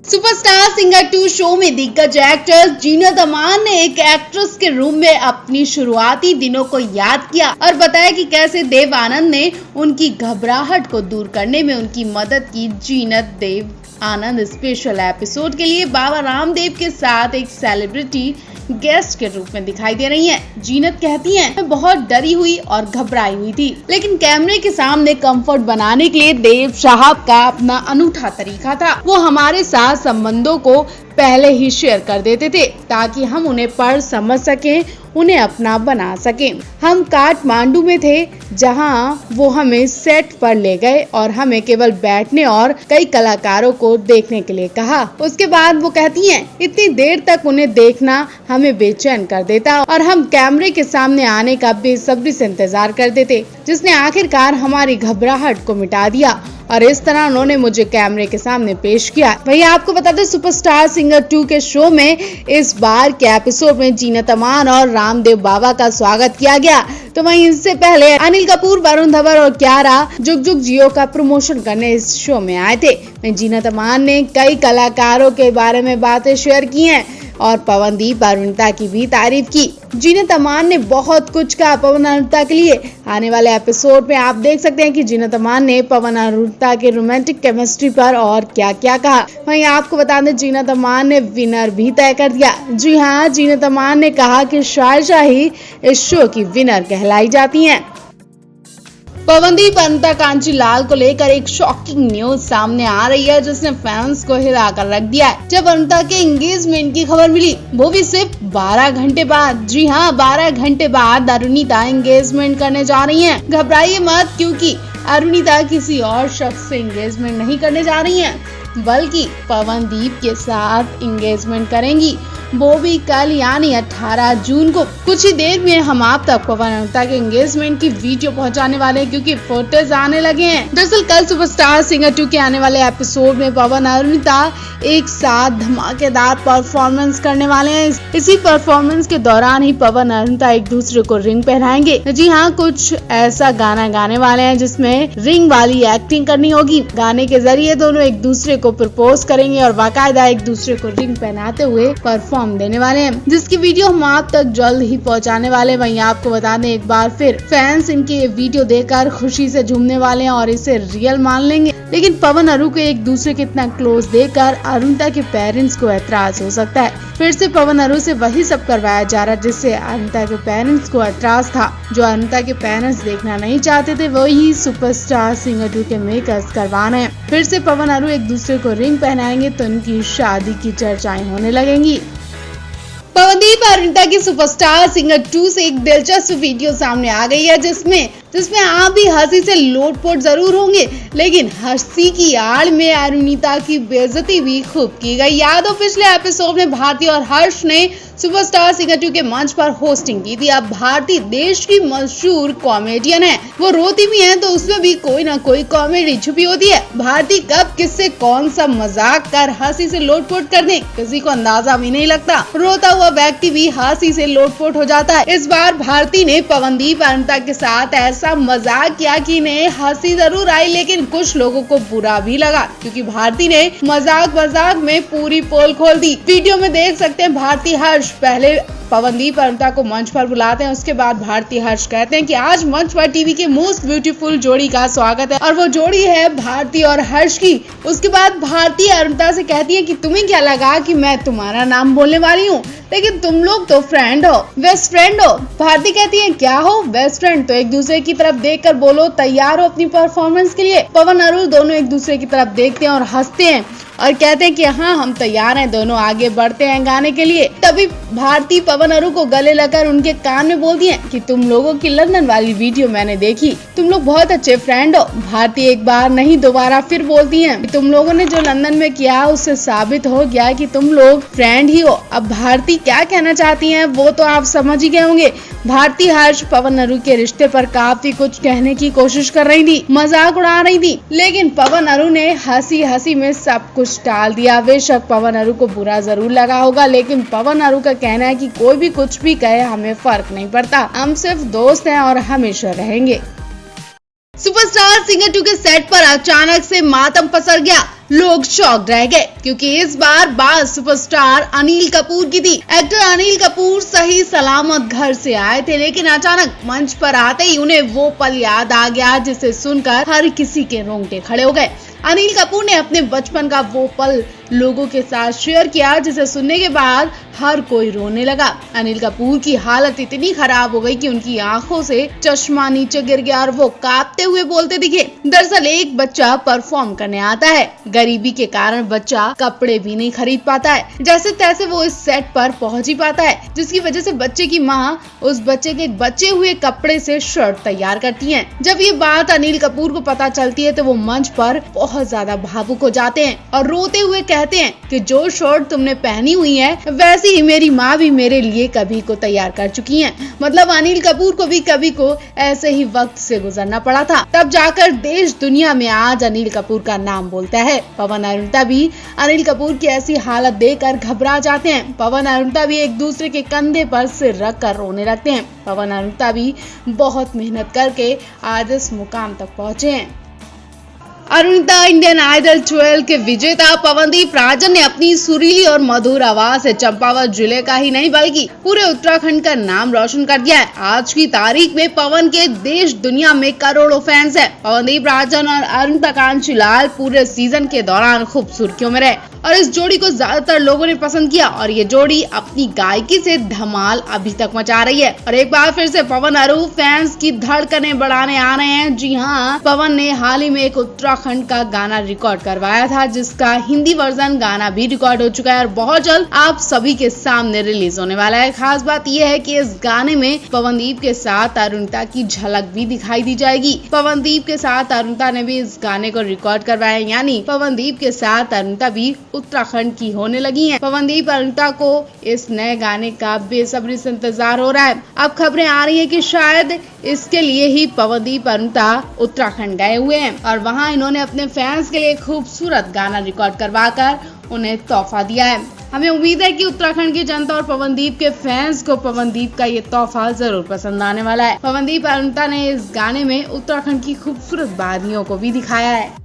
Superstar singer 2 show में दिग्गज actor Zeenat Aman ने एक एक्ट्रेस के रूप में अपनी शुरुआती दिनों को याद किया और बताया कि कैसे देव आनंद ने उनकी घबराहट को दूर करने में उनकी मदद की। जीनत देव आनंद स्पेशल एपिसोड के लिए बाबा रामदेव के साथ एक सेलिब्रिटी गेस्ट के रूप में दिखाई दे रही हैं। जीनत कहती हैं, मैं बहुत डरी हुई और घबराई हुई थी, लेकिन कैमरे के सामने कंफर्ट बनाने के लिए देव साहब का अपना अनूठा तरीका था। वो हमारे साथ संबंधों को पहले ही शेयर कर देते थे ताकि हम उन्हें पढ़ समझ सकें, उन्हें अपना बना सकें। हम काठमांडू में थे जहां वो हमें सेट पर ले गए और हमें केवल बैठने और कई कलाकारों को देखने के लिए कहा। उसके बाद वो कहती हैं, इतनी देर तक उन्हें देखना हमें बेचैन कर देता और हम कैमरे के सामने आने का बेसब्री से इंतजार करते थे, जिसने आखिरकार हमारी घबराहट को मिटा दिया और इस तरह उन्होंने मुझे कैमरे के सामने पेश किया। वहीं आपको बता दें, सुपरस्टार सिंगर 2 के शो में इस बार के एपिसोड में जीनत अमान और रामदेव बाबा का स्वागत किया गया। तो वहीं इससे पहले अनिल कपूर, वरुण धवन और कियारा जुग जुग जियो का प्रमोशन करने इस शो में आए थे। वहीं जीनत अमान ने कई कलाकारों के बारे में बातें शेयर की हैं और पवनदीप अरुणिता की भी तारीफ की। जीनत अमान ने बहुत कुछ कहा पवन अरुणिता के लिए। आने वाले एपिसोड में आप देख सकते हैं कि जीनत अमान ने पवन अरुणिता के रोमांटिक केमिस्ट्री पर और क्या क्या कहा। वहीं आपको बता दें, जीनत अमान ने विनर भी तय कर दिया। जी हाँ, जीनत अमान ने कहा कि शायशा ही इस शो की विनर कहलाई जाती हैं। पवनदीप अरुणिता कांचीलाल को लेकर एक शॉकिंग न्यूज सामने आ रही है, जिसने फैंस को हिलाकर रख दिया है। जब अरुणिता के एंगेजमेंट की खबर मिली, वो भी सिर्फ 12 घंटे बाद, जी हाँ 12 घंटे बाद अरुणिता एंगेजमेंट करने जा रही हैं। घबराइए मत, क्योंकि अरुणिता किसी और शख्स से एंगेजमेंट नहीं करने जा रही हैं, बल्कि पवनदीप के साथ एंगेजमेंट करेंगी, वो भी कल यानी 18 जून को। कुछ ही देर में हम आप तक पवन अरुणिता के एंगेजमेंट की वीडियो पहुंचाने वाले हैं, क्योंकि फोटोज आने लगे हैं। दरअसल कल सुपरस्टार सिंगर 2 के आने वाले एपिसोड में पवन अरुणिता एक साथ धमाकेदार परफॉर्मेंस करने वाले हैं। इसी परफॉर्मेंस के दौरान ही पवन अरुणिता एक दूसरे को रिंग पहनाएंगे। जी हाँ, कुछ ऐसा गाना गाने वाले हैं जिसमें रिंग वाली एक्टिंग करनी होगी। गाने के जरिए दोनों एक दूसरे को प्रपोज करेंगे और बाकायदा एक दूसरे को रिंग पहनाते हुए परफॉर्म देने वाले हैं, जिसकी वीडियो हम आप तक जल्द ही पहुंचाने वाले हैं। वहीं आपको बता दें, एक बार फिर फैंस इनकी ये वीडियो देखकर खुशी से झूमने वाले हैं और इसे रियल मान लेंगे। लेकिन पवन अरु को एक दूसरे के इतना क्लोज देखकर अरुणिता के पेरेंट्स को एतराज हो सकता है। फिर से पवन अरु से वही सब करवाया जा रहा है जिससे अरुणिता के पेरेंट्स को एतराज था। जो अरुणिता के पेरेंट्स देखना नहीं चाहते थे, वही सुपरस्टार सिंगर 2 के मेकर्स करवाने हैं। फिर से पवन अरु एक दूसरे को रिंग पहनाएंगे तो उनकी शादी की चर्चाएं होने लगेंगी। पवनदीप अरुणिता की सुपरस्टार सिंगर 2 से एक दिलचस्प वीडियो सामने आ गई है, जिसमें आप भी हंसी से लोटपोट जरूर होंगे, लेकिन हंसी की आड़ में अरुणिता की बेइज्जती भी खूब की गई। याद हो, पिछले एपिसोड में भारती और हर्ष ने सुपरस्टार सिंगर 2 के मंच पर होस्टिंग की थी। अब भारती देश की मशहूर कॉमेडियन है, वो रोती भी है तो उसमें भी कोई ना कोई कॉमेडी छुपी होती है। भारती कब किससे कौन सा मजाक कर हंसी से लोटपोट कर दे, किसी को अंदाजा भी नहीं लगता। रोता हुआ व्यक्ति भी हंसी से लोटपोट हो जाता है। इस बार भारती ने पवनदीप अरुणिता के साथ ऐसा मजाक किया कि इन्हें हंसी जरूर आई, लेकिन कुछ लोगों को बुरा भी लगा, क्योंकि भारती ने मजाक में पूरी पोल खोल दी। वीडियो में देख सकते हैं, भारती हर्ष पहले पवनदीप अरुणिता को मंच पर बुलाते हैं, उसके बाद भारती हर्ष कहते हैं कि आज मंच पर टीवी के मोस्ट ब्यूटीफुल जोड़ी का स्वागत है, और वो जोड़ी है भारती और हर्ष की। उसके बाद भारती अरुणिता से कहती है कि तुम्हें क्या लगा कि मैं तुम्हारा नाम बोलने वाली हूँ, लेकिन तुम लोग तो फ्रेंड हो, बेस्ट फ्रेंड हो। भारती कहती है, क्या हो बेस्ट फ्रेंड, तो एक दूसरे की तरफ देखकर बोलो तैयार हो अपनी परफॉर्मेंस के लिए। पवन अरु दोनों एक दूसरे की तरफ देखते हैं और हंसते हैं और कहते हैं कि हाँ हम तैयार हैं, दोनों आगे बढ़ते हैं गाने के लिए। तभी भारती पवन अरु को गले लगकर उनके कान में बोलती है कि तुम लोगों की लंदन वाली वीडियो मैंने देखी, तुम लोग बहुत अच्छे फ्रेंड हो। भारती एक बार नहीं दोबारा फिर बोलती है कि तुम लोगों ने जो लंदन में किया उससे साबित हो गया कि तुम लोग फ्रेंड ही हो। अब भारती क्या कहना चाहती हैं वो तो आप समझ ही गए होंगे। भारती हर्ष पवन अरु के रिश्ते पर काफी कुछ कहने की कोशिश कर रही थी, मजाक उड़ा रही थी, लेकिन पवन अरु ने हंसी हंसी में सब कुछ टाल दिया। बेशक पवन अरु को बुरा जरूर लगा होगा, लेकिन पवन अरु का कहना है कि कोई भी कुछ भी कहे हमें फर्क नहीं पड़ता, हम सिर्फ दोस्त हैं और हमेशा रहेंगे। सुपरस्टार सिंगर 2 के सेट पर अचानक से मातम पसर गया, लोग शॉक्ड रह गए। क्योंकि इस बार बात सुपरस्टार अनिल कपूर की थी। एक्टर अनिल कपूर सही सलामत घर से आए थे, लेकिन अचानक मंच पर आते ही उन्हें वो पल याद आ गया जिसे सुनकर हर किसी के रोंगटे खड़े हो गए। अनिल कपूर ने अपने बचपन का वो पल लोगों के साथ शेयर किया जिसे सुनने के बाद हर कोई रोने लगा। अनिल कपूर की हालत इतनी खराब हो गई कि उनकी आंखों से चश्मा नीचे गिर गया और वो कांपते हुए बोलते दिखे। दरअसल एक बच्चा परफॉर्म करने आता है, गरीबी के कारण बच्चा कपड़े भी नहीं खरीद पाता है, जैसे तैसे वो इस सेट पर पहुंच ही पाता है, जिसकी वजह से बच्चे की माँ उस बच्चे के बचे हुए कपड़े से शर्ट तैयार करती है। जब ये बात अनिल कपूर को पता चलती है तो वो मंच पर बहुत ज्यादा भावुक हो जाते हैं और रोते हुए कहते हैं कि जो शर्ट तुमने पहनी हुई है वैसी ही मेरी माँ भी मेरे लिए कभी को तैयार कर चुकी है। मतलब अनिल कपूर को भी कभी को ऐसे ही वक्त से गुजरना पड़ा था, तब जाकर देश दुनिया में आज अनिल कपूर का नाम बोलता है। पवन अरुणता भी अनिल कपूर की ऐसी हालत देखकर घबरा जाते हैं। पवन अरुणता भी एक दूसरे के कंधे पर सिर रख कर रोने लगते हैं। पवन अरुणता भी बहुत मेहनत करके आज इस मुकाम तक पहुंचे हैं। अरुणिता इंडियन आइडल 12 के विजेता पवनदीप राजन ने अपनी सुरीली और मधुर आवाज से चंपावत जिले का ही नहीं बल्कि पूरे उत्तराखंड का नाम रोशन कर दिया है। आज की तारीख में पवन के देश दुनिया में करोड़ों फैंस हैं। पवनदीप राजन और अरुणिता कांशीलाल पूरे सीजन के दौरान खूब सुर्खियों में रहे और इस जोड़ी को ज्यादातर लोगों ने पसंद किया और ये जोड़ी अपनी गायकी से धमाल अभी तक मचा रही है। और एक बार फिर से पवन अरू फैंस की धड़कनें बढ़ाने आ रहे हैं। जी हाँ, पवन ने हाल ही में एक उत्तराखंड का गाना रिकॉर्ड करवाया था, जिसका हिंदी वर्जन गाना भी रिकॉर्ड हो चुका है और बहुत जल्द आप सभी के सामने रिलीज होने वाला है। खास बात यह है कि इस गाने में पवनदीप के साथ अरुणिता की झलक भी दिखाई दी जाएगी। पवनदीप के साथ अरुणिता ने भी इस गाने को रिकॉर्ड करवाया, यानी पवनदीप के साथ अरुणिता भी उत्तराखंड की होने लगी हैं। पवनदीप अरुणिता को इस नए गाने का बेसब्री से इंतजार हो रहा है। अब खबरें आ रही है कि शायद इसके लिए ही पवनदीप अरुणिता उत्तराखंड गए हुए हैं और वहां इन्होंने अपने फैंस के लिए खूबसूरत गाना रिकॉर्ड करवाकर उन्हें तोहफा दिया है। हमें उम्मीद है कि उत्तराखंड की जनता और पवनदीप के फैंस को पवनदीप का ये तोहफा जरूर पसंद आने वाला है। पवनदीप अरुणिता ने इस गाने में उत्तराखंड की खूबसूरत वादियों को भी दिखाया है।